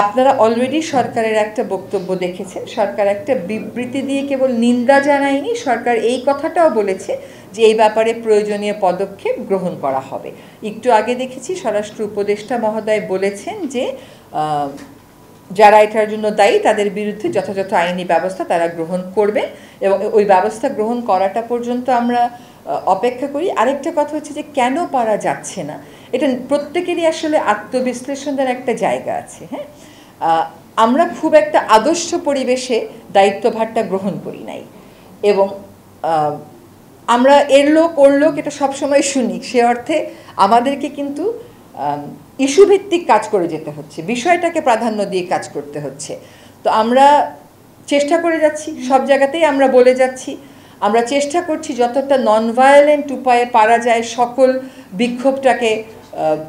আপনারা অলরেডি সরকারের একটা বক্তব্য দেখেছেন। সরকার একটা বিবৃতি দিয়ে কেবল নিন্দা জানায়নি, সরকার এই কথাটাও বলেছে যে এই ব্যাপারে প্রয়োজনীয় পদক্ষেপ গ্রহণ করা হবে। একটু আগে দেখেছি স্বরাষ্ট্র উপদেষ্টা মহোদয় বলেছেন যে যারা এটার জন্য দায়ী তাদের বিরুদ্ধে যথাযথ আইনি ব্যবস্থা তারা গ্রহণ করবেন এবং ওই ব্যবস্থা গ্রহণ করাটা পর্যন্ত আমরা অপেক্ষা করি। আরেকটা কথা হচ্ছে যে কেন পারা যাচ্ছে না, এটা প্রত্যেকেরই আসলে আত্মবিশ্লেষণের একটা জায়গা আছে। হ্যাঁ, আমরা খুব একটা আদর্শ পরিবেশে দায়িত্বভারটা গ্রহণ করি নাই এবং আমরা এর লোক ওর লোক এটা সবসময় শুনি, সে অর্থে আমাদেরকে কিন্তু ইস্যুভিত্তিক কাজ করে যেতে হচ্ছে, বিষয়টাকে প্রাধান্য দিয়ে কাজ করতে হচ্ছে। তো আমরা চেষ্টা করে যাচ্ছি, সব জায়গাতেই আমরা বলে যাচ্ছি, আমরা চেষ্টা করছি যতটা নন ভায়োলেন্ট উপায়ে পারা যায় সকল বিক্ষোভটাকে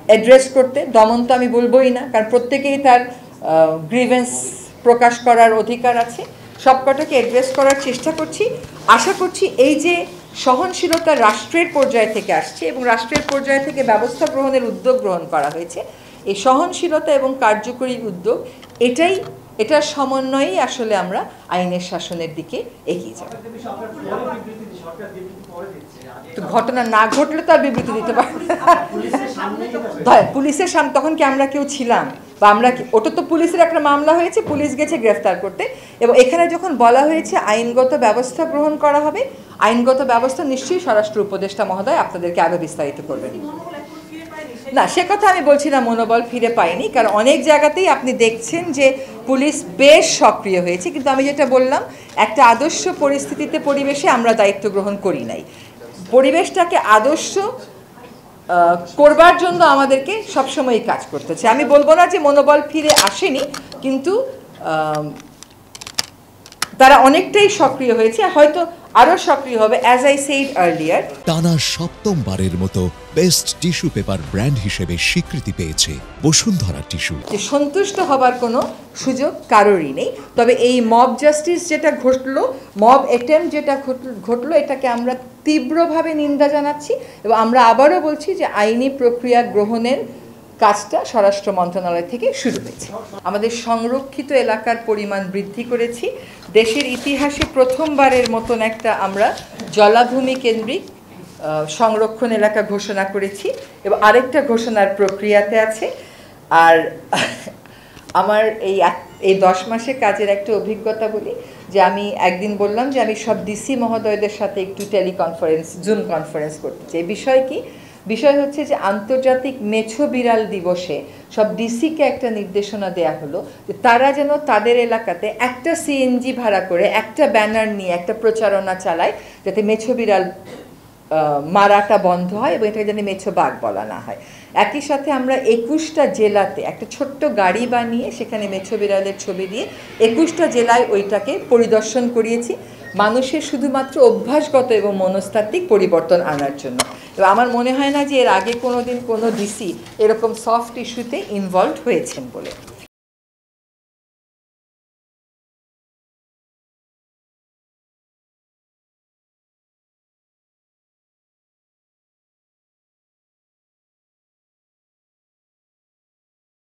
অ্যাড্রেস করতে। দমন তো আমি বলবোই না, কারণ প্রত্যেকেই তার গ্রিভেন্স প্রকাশ করার অধিকার আছে। সবকটাকে অ্যাড্রেস করার চেষ্টা করছি। আশা করছি এই যে সহনশীলতা রাষ্ট্রের পর্যায় থেকে আসছে এবং রাষ্ট্রের পর্যায় থেকে ব্যবস্থা গ্রহণের উদ্যোগ গ্রহণ করা হয়েছে, এই সহনশীলতা এবং কার্যকরী উদ্যোগ এটার সমন্বয়েই আসলে আমরা আইনের শাসনের দিকে এগিয়ে যাব। তো ঘটনা না ঘটলে তো আর বিবৃতি দিতে পারবে পুলিশের সামনে, তখন কি আমরা কেউ ছিলাম বা আমরা ওটা তো পুলিশের একটা মামলা হয়েছে, পুলিশ গেছে গ্রেফতার করতে এবং এখানে যখন বলা হয়েছে আইনগত ব্যবস্থা গ্রহণ করা হবে, আইনগত ব্যবস্থা নিশ্চয়ই স্বরাষ্ট্র উপদেষ্টা মহোদয় আপনাদেরকে আরও বিস্তারিত করবেন। না, সে কথা আমি বলছি না মনোবল ফিরে পাইনি, কারণ অনেক জায়গাতেই আপনি দেখছেন যে পুলিশ বেশ সক্রিয় হয়েছে, কিন্তু আমি যেটা বললাম একটা আদর্শ পরিস্থিতিতে পরিবেশে আমরা দায়িত্ব গ্রহণ করি নাই। পরিবেশটাকে আদর্শ করবার জন্য আমাদেরকে সবসময়ই কাজ করতে হচ্ছে। আমি বলবো না যে মনোবল ফিরে আসেনি, কিন্তু তারা অনেকটাই সক্রিয় হয়েছে, হয়তো আরো সক্রিয় হবে। অ্যাজ আই সেড আর্লিয়ার, টানা সপ্তমবারের মতো বেস্ট টিস্যু পেপার ব্র্যান্ড হিসেবে স্বীকৃতি পেয়েছে বসুন্ধরা টিস্যু। যে সন্তুষ্ট হবার কোনো সুযোগ কারোরই নেই। তবে এই মব জাস্টিস যেটা ঘটলো, মব অ্যাটেম্প যেটা ঘটলো, এটাকে আমরা তীব্রভাবে নিন্দা জানাচ্ছি এবং আমরা আবারও বলছি যে আইনি প্রক্রিয়া গ্রহণের কাজটা স্বরাষ্ট্র মন্ত্রণালয় থেকে শুরু হয়েছে। আমাদের সংরক্ষিত এলাকার পরিমাণ বৃদ্ধি করেছি। দেশের ইতিহাসে প্রথমবারের মতন একটা আমরা জলাভূমি কেন্দ্রিক সংরক্ষণ এলাকা ঘোষণা করেছি এবং আরেকটা ঘোষণার প্রক্রিয়াতে আছে। আর আমার এই 10 মাসের কাজের একটা অভিজ্ঞতা বলি, যে আমি একদিন বললাম যে আমি সব ডিসি মহোদয়দের সাথে একটু টেলিকনফারেন্স, জুম কনফারেন্স করতে চাই। বিষয় হচ্ছে যে আন্তর্জাতিক মেছো বিড়াল দিবসে সব ডিসিকে একটা নির্দেশনা দেয়া হলো যে তারা যেন তাদের এলাকাতে একটা সিএনজি ভাড়া করে একটা ব্যানার নিয়ে একটা প্রচারণা চালায়, যাতে মেছো বিড়াল মারাটা বন্ধ হয় এবং এটাকে যেন মেছো বাঘ বলা না হয়। একই সাথে আমরা 21টা জেলাতে একটা ছোট্ট গাড়ি বানিয়ে সেখানে মেছো বিড়ালের ছবি দিয়ে 21টা জেলায় ওইটাকে পরিদর্শন করিয়েছি, মানুষের শুধুমাত্র অভ্যাসগত এবং মনস্তাত্ত্বিক পরিবর্তন আনার জন্য। এবং আমার মনে হয় না যে এর আগে কোনোদিন কোনো ডিসি এরকম সফট ইস্যুতে ইনভলভ হয়েছেন বলে।